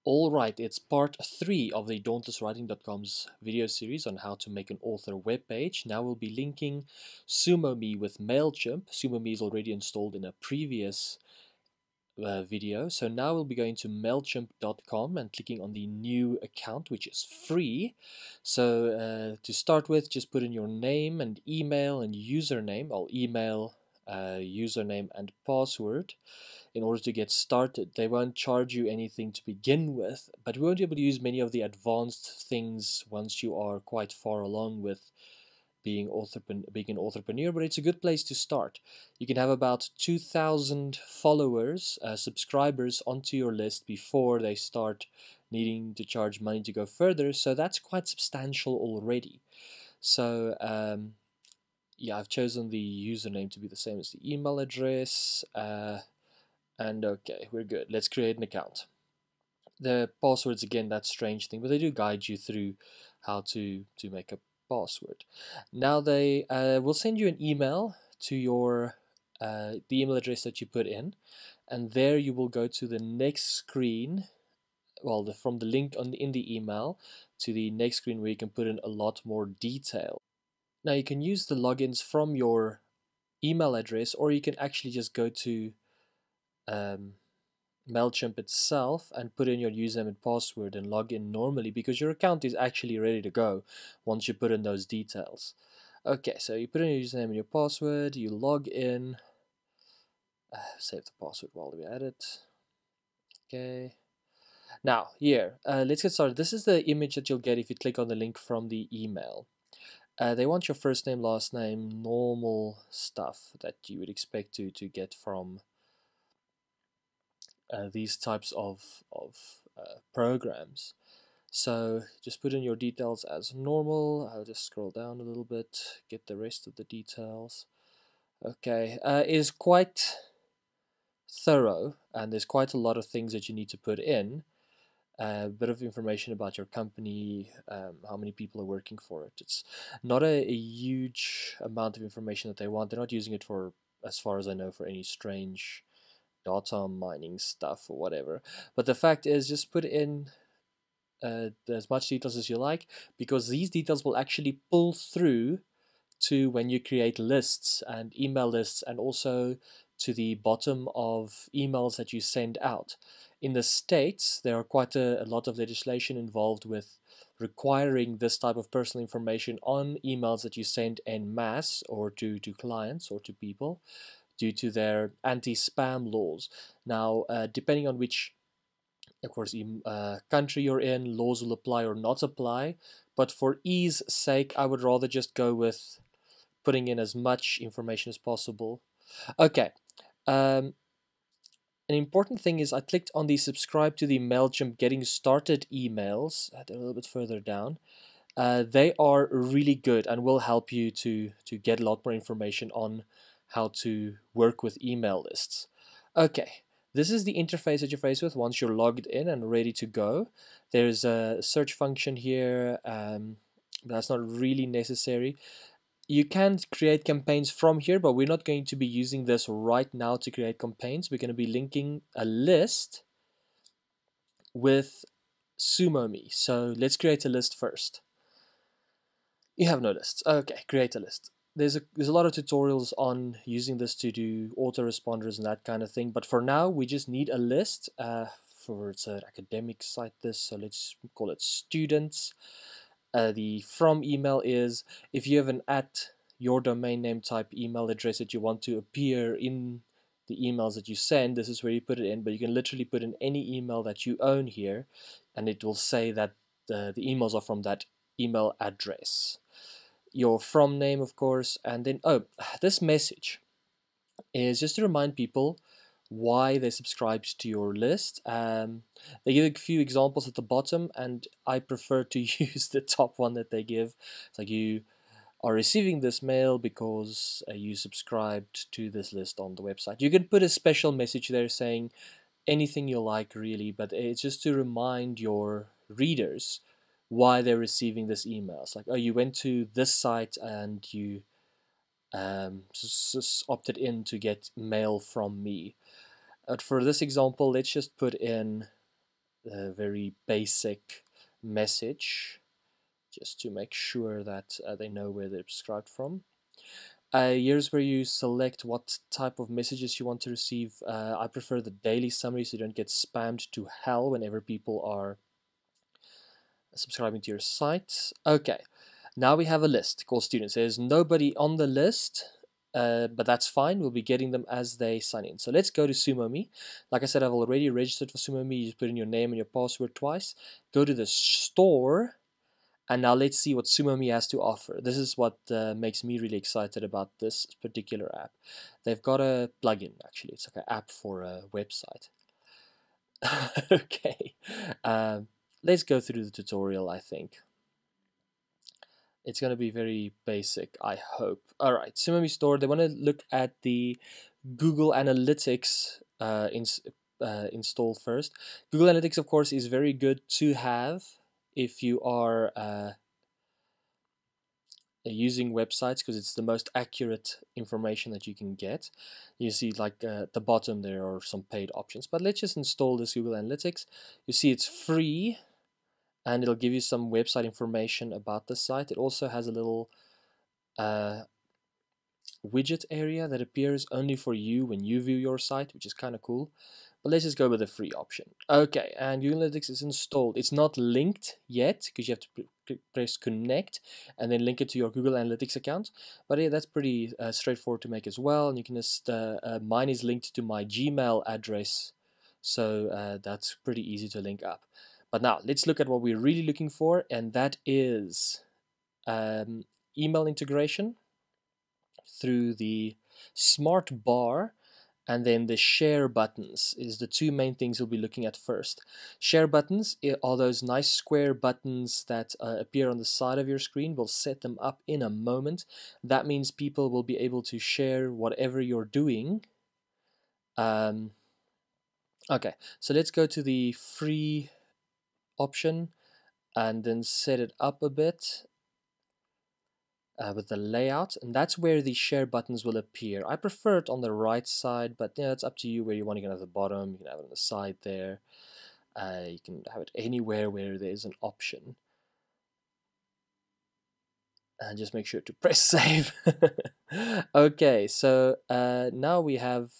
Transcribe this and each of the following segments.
Alright, it's part 3 of the dauntlesswriting.com's video series on how to make an author web page. Now we'll be linking SumoMe with Mailchimp. SumoMe is already installed in a previous video. So now we'll be going to Mailchimp.com and clicking on the new account, which is free. So to start with, just put in your name and email and username. I'll email, username and password. In order to get started, they won't charge you anything to begin with, but we won't be able to use many of the advanced things once you are quite far along with being an entrepreneur, but it's a good place to start. You can have about 2,000 followers, subscribers onto your list before they start needing to charge money to go further, so that's quite substantial already. So yeah, I've chosen the username to be the same as the email address. And okay, we're good. Let's create an account. The passwords, again, that strange thing, but they do guide you through how to make a password. Now they will send you an email to your the email address that you put in, and there you will go to the next screen. Well, from the link in the email to the next screen where you can put in a lot more detail. Now you can use the logins from your email address, or you can actually just go to Mailchimp itself and put in your username and password and log in normally, because your account is actually ready to go once you put in those details. Okay, so you put in your username and your password, you log in, save the password while we at it. Okay, now here, let's get started. This is the image that you'll get if you click on the link from the email. They want your first name, last name, normal stuff that you would expect to get from these types of programs. So just put in your details as normal. I'll just scroll down a little bit, get the rest of the details. Okay, it is quite thorough, and there's quite a lot of things that you need to put in. A bit of information about your company, how many people are working for it. It's not a huge amount of information that they want. They're not using it for, as far as I know, for any strange data mining stuff or whatever. But the fact is, just put in as much details as you like, because these details will actually pull through to when you create lists and email lists, and also to the bottom of emails that you send out. In the States, there are quite a lot of legislation involved with requiring this type of personal information on emails that you send en masse, or to clients or to people, due to their anti-spam laws. Now, depending on which, of course, country you're in, laws will apply or not apply. But for ease sake, I would rather just go with putting in as much information as possible. Okay. An important thing is I clicked on the subscribe to the Mailchimp getting started emails. They're a little bit further down. They are really good and will help you to get a lot more information on how to work with email lists. Okay, this is the interface that you're faced with once you're logged in and ready to go. There's a search function here, but that's not really necessary. You can create campaigns from here, but we're not going to be using this right now to create campaigns. We're going to be linking a list with SumoMe. So let's create a list first. You have no lists. Okay, create a list. There's a lot of tutorials on using this to do autoresponders and that kind of thing, but for now we just need a list. It's an academic site, so let's call it students. The from email is if you have an at your domain name type email address that you want to appear in the emails that you send, this is where you put it in, but you can literally put in any email that you own here, and it will say that the emails are from that email address. Your from name, of course, and then, oh, this message is just to remind people why they subscribed to your list. They give a few examples at the bottom, and I prefer to use the top one that they give. It's like, you are receiving this mail because you subscribed to this list on the website. You can put a special message there saying anything you like, really, but it's just to remind your readers why they're receiving this email. It's like, oh, you went to this site and you just opted in to get mail from me. For this example, let's just put in a very basic message, just to make sure that they know where they're subscribed from. Here's where you select what type of messages you want to receive. I prefer the daily summary so you don't get spammed to hell whenever people are subscribing to your site. Okay, now we have a list called students. There's nobody on the list, but that's fine. We'll be getting them as they sign in. So let's go to SumoMe. Like I said, I've already registered for SumoMe. You just put in your name and your password twice. Go to the store. And now let's see what SumoMe has to offer. This is what makes me really excited about this particular app. They've got a plugin, actually. It's like an app for a website. Okay. Let's go through the tutorial, I think. It's going to be very basic, I hope. All right, SumoMe Store. They want to look at the Google Analytics install first. Google Analytics, of course, is very good to have if you are using websites, because it's the most accurate information that you can get. You see, like at the bottom there are some paid options, but let's just install this Google Analytics. You see it's free, and it'll give you some website information about the site. It also has a little widget area that appears only for you when you view your site, which is kind of cool. But let's just go with the free option. Okay, and Google Analytics is installed. It's not linked yet because you have to press connect and then link it to your Google Analytics account. But yeah, that's pretty straightforward to make as well. And you can just, mine is linked to my Gmail address, so that's pretty easy to link up. But now let's look at what we're really looking for, and that is email integration through the smart bar, and then the share buttons is the two main things we'll be looking at first. Share buttons are those nice square buttons that appear on the side of your screen. We'll set them up in a moment. That means people will be able to share whatever you're doing. Okay, so let's go to the free option and then set it up a bit. With the layout, and that's where the share buttons will appear. I prefer it on the right side, but yeah, it's up to you where you want. You can have the bottom, you can have it on the side there, you can have it anywhere where there's an option. And just make sure to press save. Okay, so now we have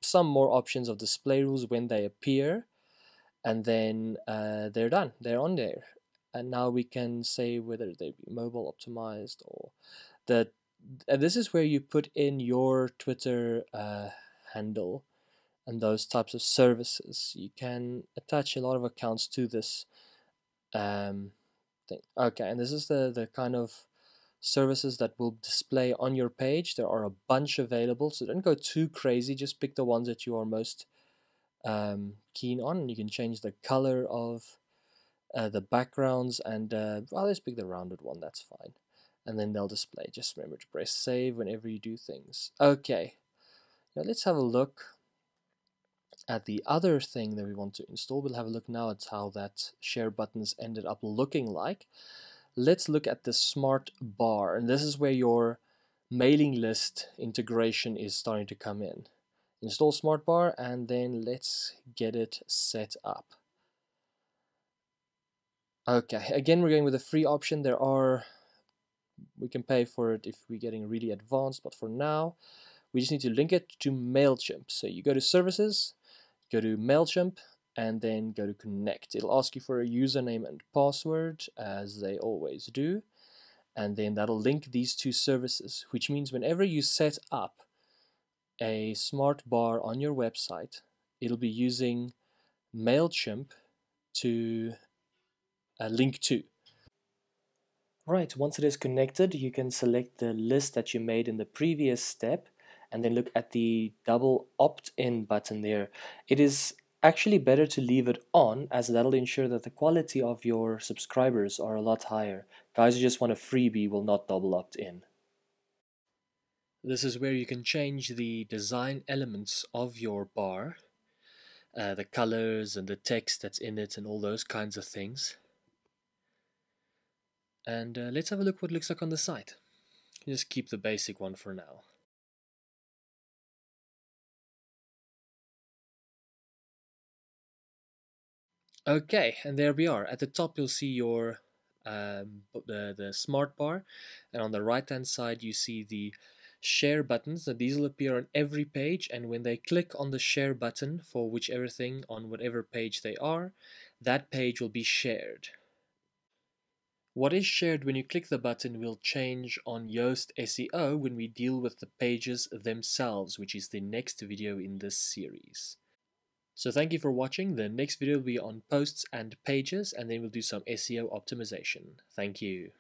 some more options of display rules when they appear, and then they're done, they're on there. And now we can say whether they be mobile optimized or and this is where you put in your Twitter handle and those types of services. You can attach a lot of accounts to this thing. Okay, and this is the kind of services that will display on your page. There are a bunch available, so don't go too crazy. Just pick the ones that you are most keen on, and you can change the color of the backgrounds, and well, let's pick the rounded one, that's fine. And then they'll display. Just remember to press save whenever you do things. Okay, now let's have a look at the other thing that we want to install. We'll have a look now at how that share buttons ended up looking like. Let's look at the smart bar, and this is where your mailing list integration is starting to come in. Install smart bar, and then let's get it set up. Okay, again, we're going with a free option. We can pay for it if we're getting really advanced, but for now, we just need to link it to Mailchimp. So you go to services, go to Mailchimp, and then go to connect. It'll ask you for a username and password, as they always do, and then that'll link these two services, which means whenever you set up a smart bar on your website, it'll be using Mailchimp to link to. Right, once it is connected, you can select the list that you made in the previous step and then look at the double opt-in button there. It is actually better to leave it on, as that'll ensure that the quality of your subscribers are a lot higher. Guys who just want a freebie will not double opt in. This is where you can change the design elements of your bar, the colors and the text that's in it and all those kinds of things. And let's have a look what it looks like on the site. Just keep the basic one for now. Okay, and there we are. At the top, you'll see your the smart bar, and on the right hand side, you see the share buttons. So these will appear on every page, and when they click on the share button for whichever thing on whatever page they are, that page will be shared. What is shared when you click the button will change on Yoast SEO when we deal with the pages themselves, which is the next video in this series. So thank you for watching. The next video will be on posts and pages, and then we'll do some SEO optimization. Thank you.